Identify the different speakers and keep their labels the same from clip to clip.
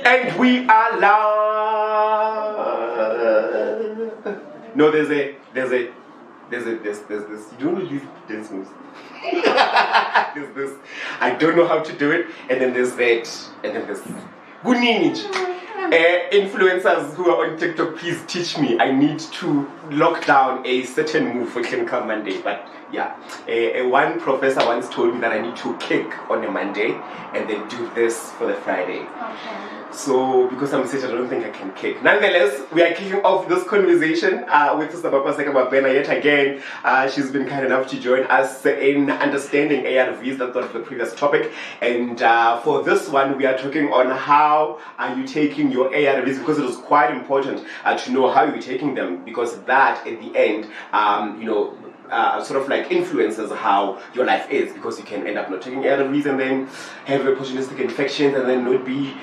Speaker 1: And we are live. No, there's this. You don't know these dance moves. There's this. I don't know how to do it. And then there's that. And then there's Guninj. Influencers who are on TikTok, please teach me. I need to lock down a certain move for Clinical Monday. But yeah, one professor once told me that I need to kick on a Monday and then do this for the Friday. Okay. So because I'm sick, I don't think I can kick. Nonetheless, we are kicking off this conversation with Sister Mapaseka Mabena yet again. She's been kind enough to join us in understanding ARVs. That was the previous topic. And for this one, we are talking on how are you taking your ARVs, because it is quite important to know how you're taking them, because that at the end, sort of like influences how your life is, because you can end up not taking ARVs and then have opportunistic infections and then not be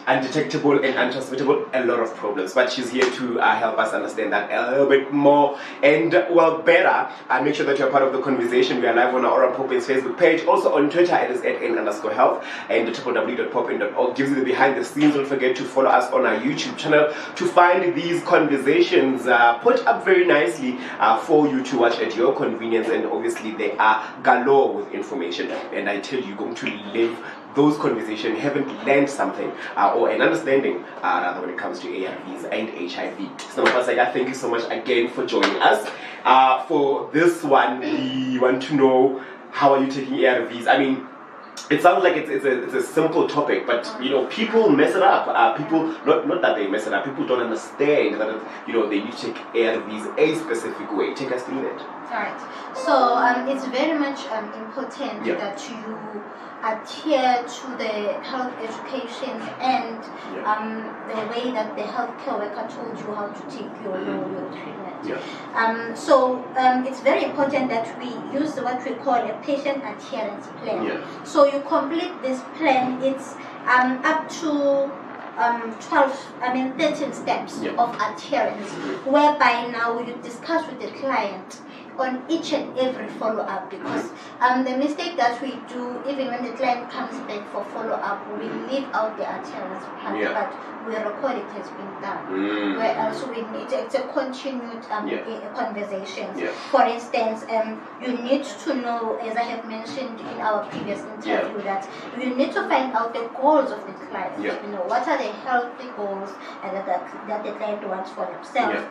Speaker 1: undetectable and untransmittable, a lot of problems. But she's here to help us understand that a little bit more and better. Make sure that you're part of the conversation. We are live on our Oral Popin's Facebook page, also on Twitter. It is @n_health, and www.popin.org gives you the behind the scenes. Don't forget to follow us on our YouTube channel to find these conversations put up very nicely for you to watch at your convenience. And obviously they are galore with information, and I tell you, you're going to live those conversations, haven't learned something or an understanding rather when it comes to ARVs and HIV. So Mapaseka, thank you so much again for joining us. For this one, we want to know, how are you taking ARVs? I mean, it sounds like it's a simple topic, but people mess it up. People not that they mess it up. People don't understand that they need to take ARVs a specific way. Take us through that.
Speaker 2: All right. So it's very much important that you adhere to the health education and the way that the healthcare worker told you how to take your treatment. So it's very important that we use what we call a patient adherence plan. So you complete this plan. It's up to 13 steps of adherence, whereby now you discuss with the client on each and every follow-up, because the mistake that we do, even when the client comes back for follow-up, we leave out the adherence part, but we record it has been done. Whereas we need it's a continued conversation. For instance, you need to know, as I have mentioned in our previous interview, that you need to find out the goals of the client. What are the healthy goals that the client wants for themselves.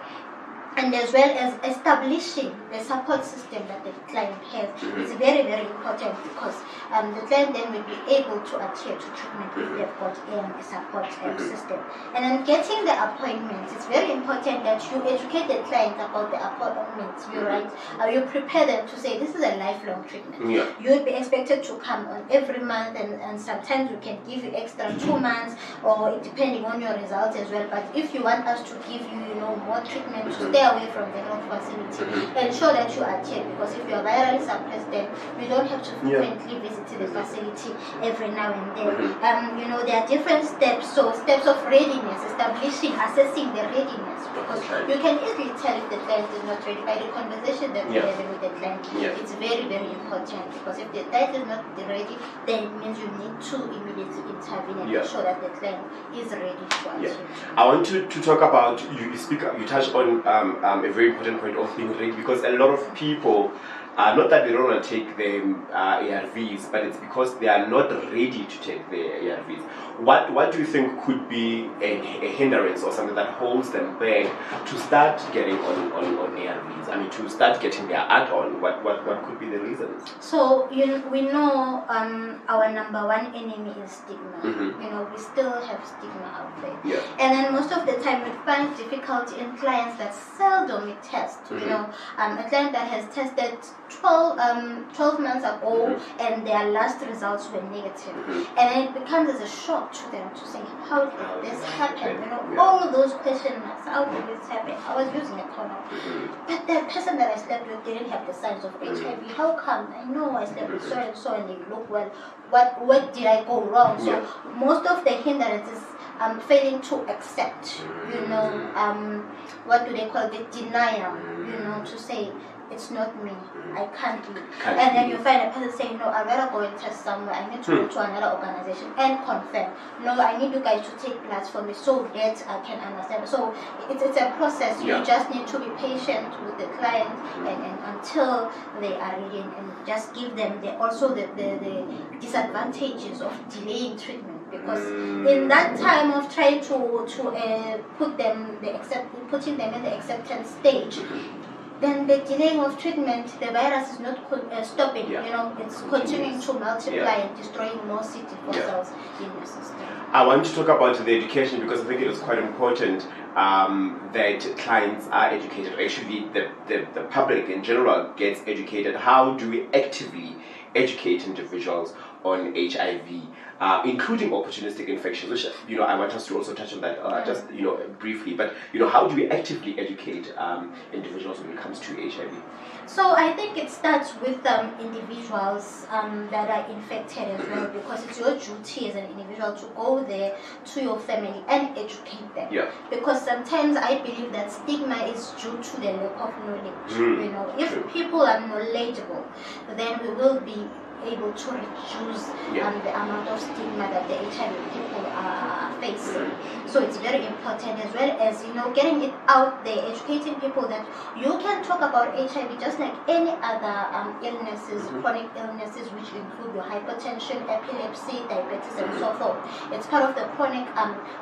Speaker 2: And as well as establishing the support system that the client has. It's very, very important, because the client then will be able to adhere to treatment if they've got a support system. And then getting the appointments, it's very important that you educate the client about the appointments. You prepare them to say this is a lifelong treatment. You would be expected to come on every month, and sometimes we can give you extra 2 months, or depending on your results as well. But if you want us to give you, more treatment, to stay away from the health facility, ensure that you adhere, because if you are virally suppressed, then you don't have to frequently visit the facility every now and then. There are different steps. So steps of readiness, assessing the readiness, because you can easily tell if the client is not ready by the conversation that you're having with the client. It's very, very important, because if the client is not ready, then it means you need to immediately intervene and ensure that the client is ready to adhere.
Speaker 1: I want to talk about, you touched on a very important point of being ready, because a lot of people, not that they don't want to take the ARVs, but it's because they are not ready to take the ARVs. What do you think could be a hindrance or something that holds them back to start getting on ARVs? I mean, to start getting their add-on. What could be the reasons?
Speaker 2: So we know our number one enemy is stigma. We still have stigma out there. And then most of the time we find difficulty in clients that seldom we test. A client that has tested 12 months ago and their last results were negative. And then it becomes as a shock to them to say, how did this happen? All those question marks, how did this happen? I was using a condom. But the person that I slept with didn't have the signs of HIV. How come? I know I slept with so and so and they look well. What did I go wrong? So most of the hindrances failing to accept, what do they call it, denial, to say, it's not me, I can't be. And then you find a person saying, no, I'd rather go and test somewhere, I need to go to another organization and confirm. No, I need you guys to take blood for me so that I can understand. So it's a process. You just need to be patient with the client and until they are ready, and just give them also the disadvantages of delaying treatment. Because in that time of trying to putting them in the acceptance stage, then the delaying of treatment, the virus is not stopping. It's continuing to multiply and destroying more CD4 cells in the system.
Speaker 1: I want to talk about the education because I think it is quite important that clients are educated. Actually, the public in general gets educated. How do we actively educate individuals on HIV, including opportunistic infections, which I want us to also touch on that just briefly. But how do we actively educate individuals when it comes to HIV?
Speaker 2: So I think it starts with individuals that are infected as well, because it's your duty as an individual to go there to your family and educate them.
Speaker 1: Yeah.
Speaker 2: Because sometimes I believe that stigma is due to the lack of knowledge. If people are knowledgeable, then we will be able to reduce the amount of stigma that the HIV people are facing. So it's very important, as well as getting it out there, educating people that you can talk about HIV just like any other illnesses, chronic illnesses, which include your hypertension, epilepsy, diabetes, and so forth. It's part of the chronic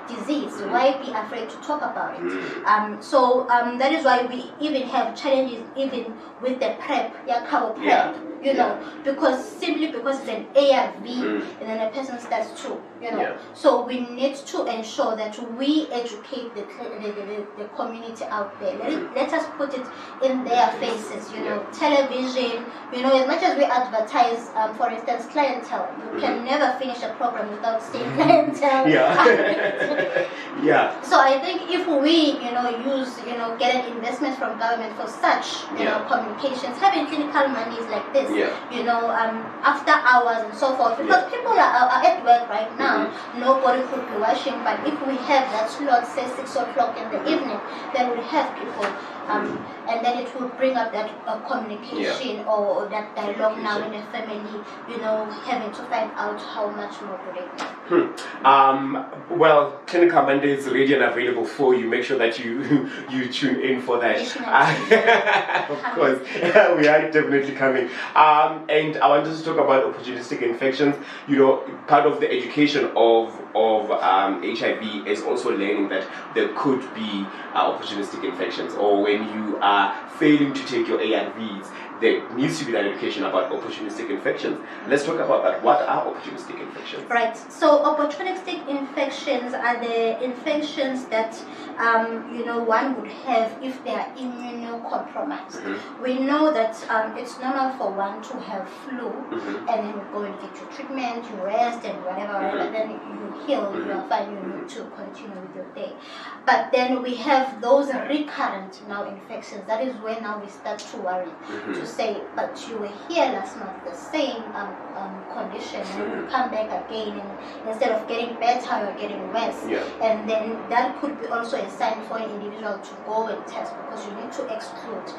Speaker 2: disease. Why be afraid to talk about it? So that is why we even have challenges even with the PrEP, PrEP. Because simply because it's an ARV, and then a person starts to, So we need to ensure that we educate the community out there. Let us put it in their faces, television, as much as we advertise, for instance, clientele. You can never finish a program without saying clientele. So I think if we, use, get an investment from government for such, communications, having clinical monies like this, after hours and so forth, because people are at work right now, nobody could be watching, but if we have that slot, say 6 o'clock in the evening, then we have people, and then it will bring up that communication or that dialogue now in a family, having to find out how much more to they
Speaker 1: well, Clinical Monday is ready and available for you. Make sure that you tune in for that. Of course, we are definitely coming. And I wanted to talk about opportunistic infections. Part of the education of HIV is also learning that there could be opportunistic infections, or when you are failing to take your ARVs, there needs to be that education about opportunistic infections. Let's talk about that. What are opportunistic infections?
Speaker 2: Right. So opportunistic infections are the infections that one would have if they are immunocompromised. We know that it's normal for one to have flu, and then you go and get your treatment, you rest and whatever, and then you heal, you are fine, you need to continue with your day. But then we have those recurrent now infections. That is when now we start to worry, to say, but you were here last month, the same condition, and you come back again, and instead of getting better, you're getting worse. And then that could be also a sign for an individual to go and test, because you need to exclude,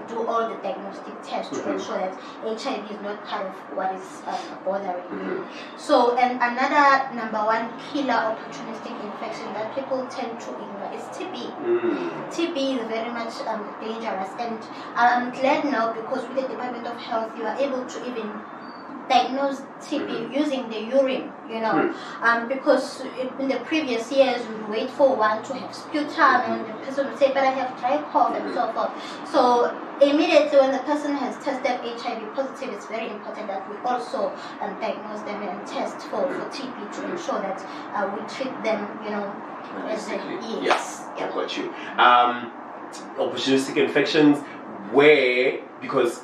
Speaker 2: do all the diagnostic tests to ensure that HIV is not part of what is bothering you. So, and another number one killer opportunistic infection that people tend to ignore is TB. TB is very much dangerous, and I'm glad now, because with the Department of Health, you are able to even diagnose TB using the urine, because in the previous years we would wait for one to have sputum, and the person would say, but I have dry cough and so forth. So immediately when the person has tested HIV positive, it's very important that we also diagnose them and test for TB to ensure that we treat them, as a
Speaker 1: yes. I got you. Opportunistic infections, because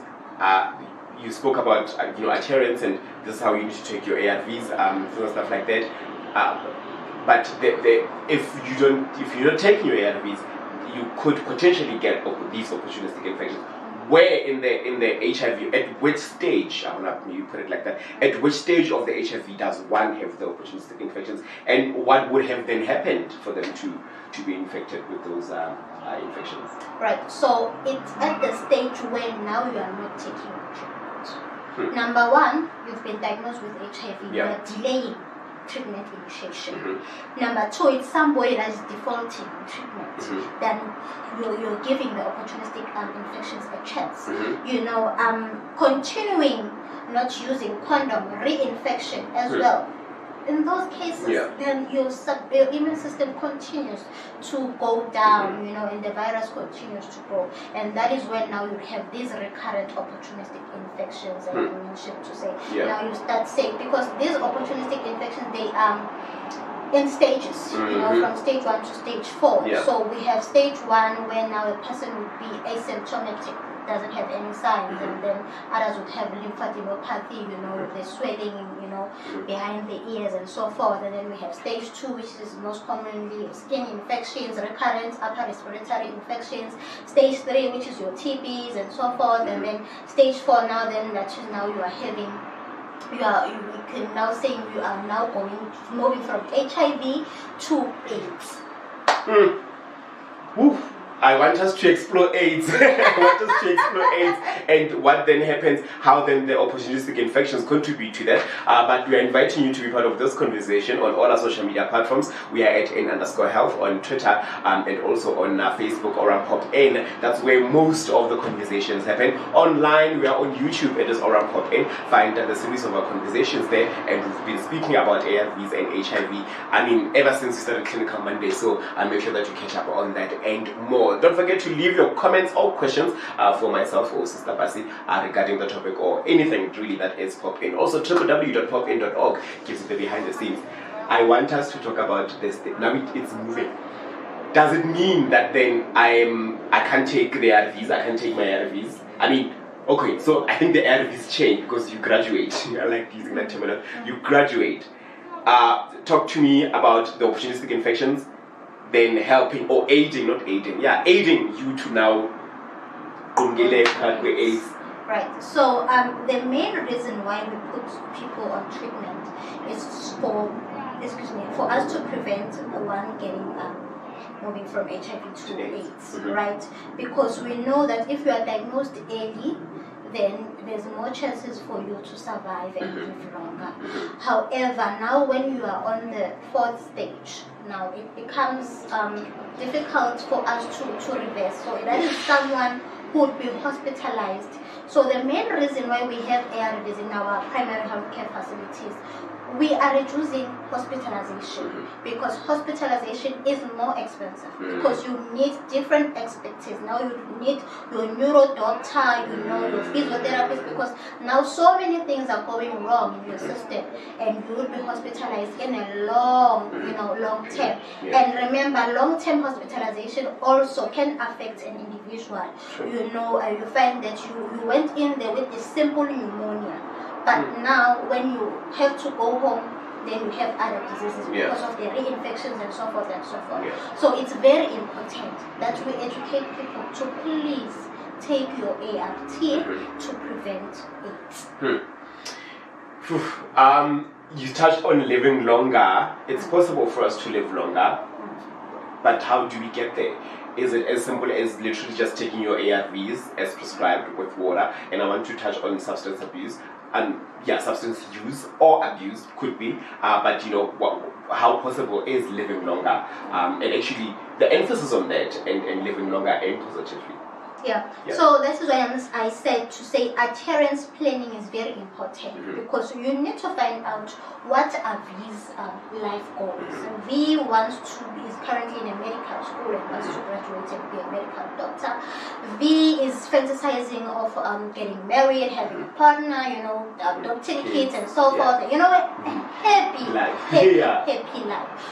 Speaker 1: you spoke about adherence, and this is how you need to take your ARVs, and stuff like that. But if you're not taking your ARVs, you could potentially get these opportunistic infections. where in the HIV, at which stage, I want to put it like that, at which stage of the HIV does one have the opportunistic infections, and what would have then happened for them to be infected with those infections?
Speaker 2: Right, so it's at the stage where now you are not taking treatment. Number one, you've been diagnosed with HIV, you are delaying treatment initiation. Number two, it's somebody that is defaulting on treatment. Then you're giving the opportunistic infections a chance. Continuing not using condom, reinfection as well. In those cases, then your immune system continues to go down, and the virus continues to grow. And that is when now you have these recurrent opportunistic infections that you mentioned to say. Now you start saying, because these opportunistic infections, they are in stages, from stage 1 to stage 4. So we have stage 1 where now a person would be asymptomatic, doesn't have any signs, and then others would have lymphadenopathy, the swelling, behind the ears and so forth. And then we have stage 2, which is most commonly skin infections, recurrent upper respiratory infections. Stage 3, which is your TBs and so forth. And then stage 4 now, then that is now you are having. We can now say you are now moving from HIV to AIDS.
Speaker 1: Oof. I want us to explore AIDS. And what then happens, how then the opportunistic infections contribute to that. But we are inviting you to be part of this conversation on all our social media platforms. We are at N_health on Twitter and also on Facebook Oram Pop In. That's where most of the conversations happen. Online, we are on YouTube. It is Oram Pop In. Find the series of our conversations there. And we've been speaking about ARVs and HIV. Ever since we started Clinical Monday. So make sure that you catch up on that and more. Don't forget to leave your comments or questions for myself or Sister Basi regarding the topic or anything really that is Pop In. Also, www.popin.org gives you the behind the scenes. I want us to talk about this thing. Now it's moving. Does it mean that then I can't take the ARVs, I can't take my ARVs? Okay, so I think the ARVs change because you graduate. I like using that term. You graduate. Talk to me about the opportunistic infections, then helping or aiding you to now AIDS.
Speaker 2: Right. So the main reason why we put people on treatment is for us to prevent the one getting moving from HIV to AIDS, right? Because we know that if you are diagnosed early, then there's more chances for you to survive and live longer. However, now when you are on the 4th stage, now it becomes difficult for us to reverse. So that is someone who would be hospitalized. So the main reason why we have ARVs in our primary healthcare facilities, we are reducing hospitalization because hospitalization is more expensive because you need different expertise. Now you need your neuro doctor, your physiotherapist, because now so many things are going wrong in your system and you will be hospitalized in a long term. And remember, long-term hospitalization also can affect an individual. You find that you went in there with a simple pneumonia. But now, when you have to go home, then you have other diseases because of the reinfections and so forth and so forth. So it's very important that we educate people to please take your ART to prevent AIDS.
Speaker 1: You touched on living longer. It's possible for us to live longer, but how do we get there? Is it as simple as literally just taking your ARVs as prescribed with water? And I want to touch on substance abuse. And substance use or abuse could be, but how possible is living longer? And actually, the emphasis on that and living longer and positively.
Speaker 2: So this is why I said to say adherence planning is very important because you need to find out what are V's life goals. V is currently in a medical school and wants to graduate and be a medical doctor. V is fantasizing of getting married, having a partner, adopting kids and so forth. Happy life.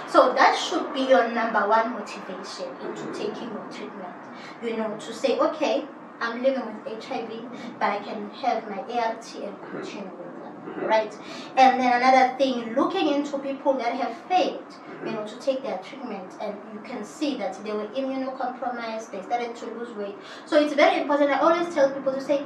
Speaker 2: So that should be your number one motivation into taking your treatment. To say, okay, I'm living with HIV, but I can have my ART and continue with that. right? And then another thing, looking into people that have failed, to take their treatment, and you can see that they were immunocompromised, they started to lose weight. So it's very important. I always tell people to say,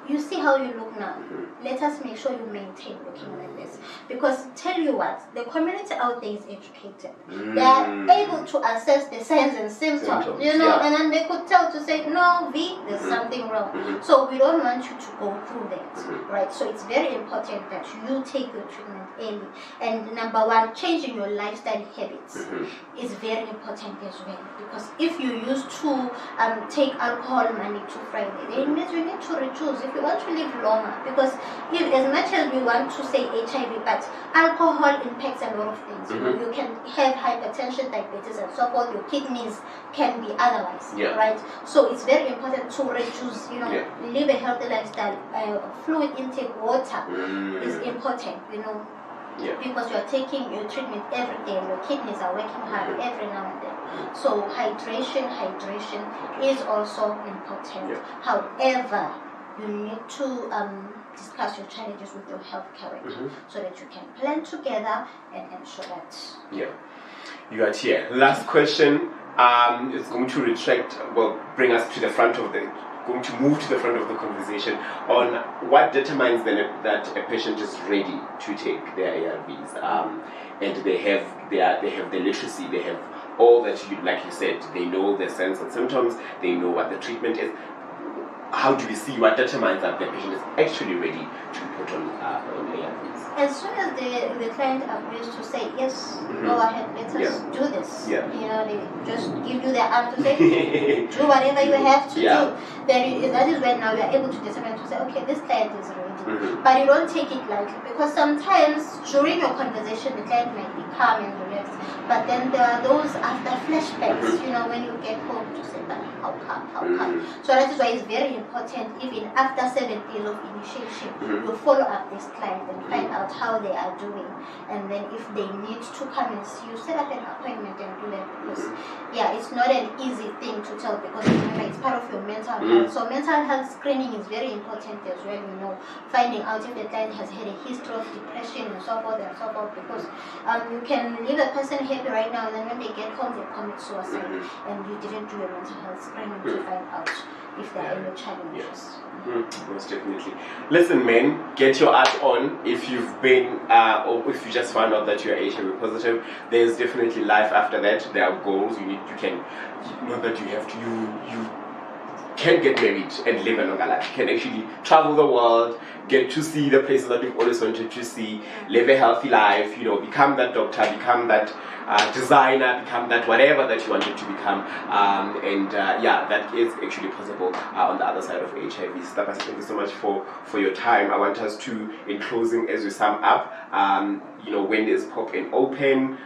Speaker 2: you see how you look now. Let us make sure you maintain looking like this. Because tell you what, the community out there is educated. They are able to assess the signs and symptoms, and then they could tell to say, no, V, there's something wrong. So we don't want you to go through that, right? So it's very important that you take your treatment early. And number one, changing your lifestyle habits is very important as well. Because if you used to take alcohol Monday to Friday, then it means you need to reduce if you want to live longer. Because as much as we want to say HIV, but alcohol impacts a lot of things. You can have hypertension, diabetes, and so forth. Your kidneys can be otherwise, right? So it's very important to reduce, live a healthy lifestyle. Fluid intake, water is important, because you are taking your treatment every day and your kidneys are working hard every now and then. So hydration is also important. However, you need to discuss your challenges with your healthcare so that you can plan together and ensure that.
Speaker 1: You got here. Last question is going to bring us to the front of going to move to the front of the conversation on what determines that a patient is ready to take their ARVs, and they have the literacy, they have all that like you said, they know the signs and symptoms, they know what the treatment is. How do we see what determines that the patient is actually ready to put on ARVs?
Speaker 2: As soon as the client agrees to say, yes, go ahead, let us do this. They just give you the arm to say, do whatever you have to do. Then that is when now you are able to determine to say, okay, this client is ready. But you don't take it lightly, because sometimes during your conversation, the client might be calm and relaxed. But then there are those after flashbacks, when you get home to say, but how come? So that is why it's very important, even after 7 days of initiation, you follow up this client and find out how they are doing. And then if they need to come and see you, set up an appointment and do that. Because, it's not an easy thing to tell, because remember, it's part of your mental health. So mental health screening is very important as well, finding out if the client has had a history of depression and so forth, because you can leave a person happy right now, and then when they get home, they commit suicide, and you didn't do a mental health screening to find out if there are any challenges.
Speaker 1: Most definitely. Listen, men, get your art on. If you've been, or if you just found out that you're HIV positive, there's definitely life after that. There are goals. You can get married and live a longer life. You can actually travel the world, get to see the places that you've always wanted to see, live a healthy life, become that doctor, become that designer, become that whatever that you wanted to become, that is actually possible on the other side of HIV. Stapa, thank you so much for your time. I want us to, in closing, as we sum up, when is Pop-In open,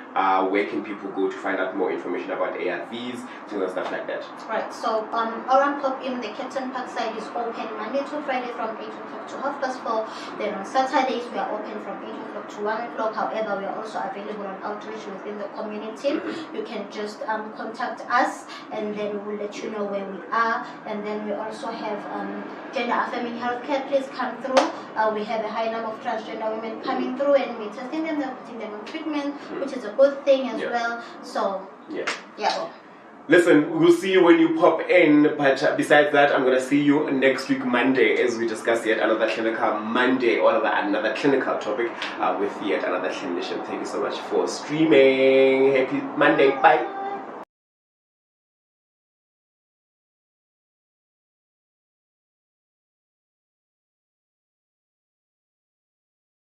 Speaker 1: where can people go to find out more information about ARVs, things and stuff like that.
Speaker 2: Right, so Oran Pop-In, the Captain Park side is open Monday to Friday from 8 o'clock to 4:30. Then on Saturdays we are open from 8 o'clock to 1 o'clock. However, we are also available on outreach within the community. You can just contact us, and then we will let you know where we are. And then we also have gender affirming healthcare. Please come through. We have a high number of transgender women coming through, and we're testing them, putting them on treatment, which is a good thing as well. So
Speaker 1: Listen, we'll see you when you pop in, but besides that, I'm going to see you next week Monday as we discuss yet another clinical Monday, or another clinical topic with yet another clinician. Thank you so much for streaming. Happy Monday. Bye.